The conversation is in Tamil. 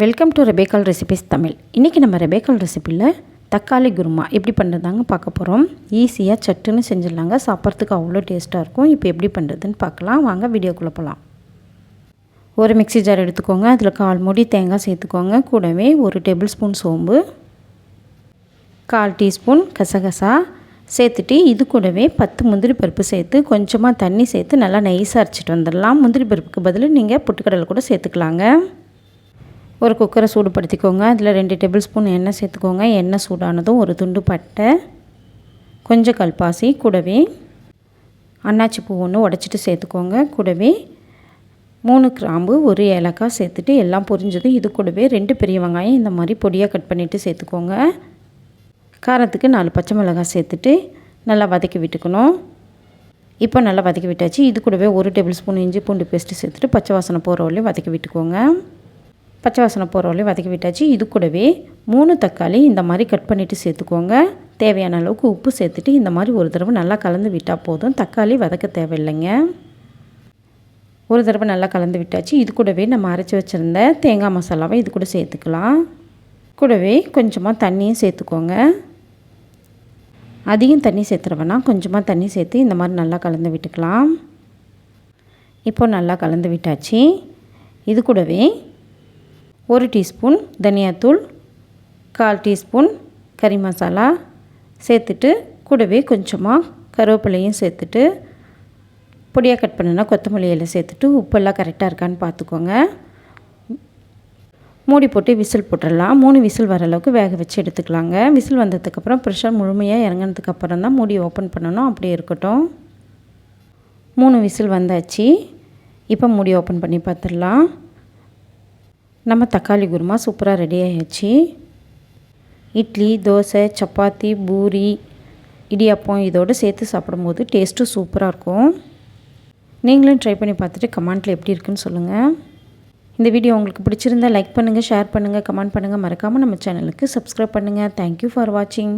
வெல்கம் டு ரெபேக்கால் ரெசிபிஸ் தமிழ். இன்றைக்கி நம்ம ரெபேக்கால் ரெசிப்பியில் தக்காளி குருமா எப்படி பண்ணுறதாங்க பார்க்க போகிறோம். ஈஸியாக சட்டுன்னு செஞ்சிடலாங்க. சாப்பிட்றதுக்கு அவ்வளோ டேஸ்ட்டாக இருக்கும். இப்போ எப்படி பண்ணுறதுன்னு பார்க்கலாம். வாங்க வீடியோக்குள்ளே போகலாம். ஒரு மிக்ஸி ஜார் எடுத்துக்கோங்க. அதில் 1/4 மூடி தேங்காய் சேர்த்துக்கோங்க. கூடவே 1 டேபிள் ஸ்பூன் சோம்பு, 1/4 டீஸ்பூன் கசகசா சேர்த்துட்டு இது கூடவே 10 முந்திரி பருப்பு சேர்த்து கொஞ்சமாக தண்ணி சேர்த்து நல்லா நைஸாக அரைச்சிட்டு வந்துடலாம். முந்திரி பருப்புக்கு பதில் நீங்கள் பொட்டுக்கடலை கூட சேர்த்துக்கலாங்க. ஒரு குக்கரை சூடுபடுத்திக்கோங்க. அதில் 2 டேபிள் ஸ்பூன் எண்ணெய் சேர்த்துக்கோங்க. எண்ணெய் சூடானதும் ஒரு துண்டு பட்டை, கொஞ்சம் கல்பாசி, கூடவே அன்னாச்சி பூ ஒன்று உடச்சிட்டு சேர்த்துக்கோங்க. கூடவே 3 கிராம்பு, 1 ஏலக்காய் சேர்த்துட்டு எல்லாம் பொரிஞ்சதும் இது கூடவே 2 பெரிய வெங்காயம் இந்த மாதிரி பொடியாக கட் பண்ணிவிட்டு சேர்த்துக்கோங்க. காரத்துக்கு 4 பச்சை மிளகாய் சேர்த்துட்டு நல்லா வதக்கி விட்டுக்கணும். இப்போ நல்லா வதக்கி விட்டாச்சு. இது கூடவே 1 டேபிள் ஸ்பூன் இஞ்சி பூண்டு பேஸ்ட்டு சேர்த்துட்டு பச்சை வாசனை போகிற வரையும் வதக்கி விட்டுக்கோங்க. பச்சை வாசனை போகிற வரையும் வதக்கி விட்டாச்சு. இது கூடவே 3 தக்காளி இந்த மாதிரி கட் பண்ணிவிட்டு சேர்த்துக்கோங்க. தேவையான அளவுக்கு உப்பு சேர்த்துட்டு இந்த மாதிரி ஒரு தடவை நல்லா கலந்து விட்டால் போதும். தக்காளி வதக்க தேவையில்லைங்க. ஒரு தடவை நல்லா கலந்து விட்டாச்சு. இது கூடவே நம்ம அரைச்சி வச்சுருந்த தேங்காய் மசாலாவை இது கூட சேர்த்துக்கலாம். கூடவே கொஞ்சமாக தண்ணியும் சேர்த்துக்கோங்க. அதிகம் தண்ணி சேர்த்துருவேன்னா கொஞ்சமாக தண்ணி சேர்த்து இந்த மாதிரி நல்லா கலந்து விட்டுக்கலாம். இப்போ நல்லா கலந்து விட்டாச்சு. இது கூடவே 1 டீஸ்பூன் தனியாத்தூள், 1/4 டீஸ்பூன் கறி மசாலா சேர்த்துட்டு கூடவே கொஞ்சமாக கருவேப்பிலையும் சேர்த்துட்டு பொடியாக கட் பண்ணுனா கொத்தமல்லி இலை சேர்த்துட்டு உப்பெல்லாம் கரெக்டாக இருக்கான்னு பார்த்துக்கோங்க. மூடி போட்டு விசில் போட்டுடலாம். 3 விசில் வர அளவுக்கு வேக வச்சு எடுத்துக்கலாங்க. விசில் வந்ததுக்கப்புறம் ப்ரெஷர் முழுமையாக இறங்கினதுக்கப்புறம் தான் மூடி ஓப்பன் பண்ணணும். அப்படியே இருக்கட்டும். 3 விசில் வந்தாச்சு. இப்போ மூடி ஓப்பன் பண்ணி பார்த்துடலாம். நம்ம தக்காளி குருமா சூப்பராக ரெடி ஆகிடுச்சு. இட்லி, தோசை, சப்பாத்தி, பூரி, இடியாப்பம் இதோடு சேர்த்து சாப்பிடும்போது டேஸ்ட்டும் சூப்பராக இருக்கும். நீங்களும் ட்ரை பண்ணி பார்த்துட்டு கமெண்ட்டில் எப்படி இருக்குன்னு சொல்லுங்கள். இந்த வீடியோ உங்களுக்கு பிடிச்சிருந்தால் லைக் பண்ணுங்கள், ஷேர் பண்ணுங்கள், கமெண்ட் பண்ணுங்கள். மறக்காமல் நம்ம சேனலுக்கு சப்ஸ்கிரைப் பண்ணுங்கள். தேங்க்யூ ஃபார் வாட்சிங்.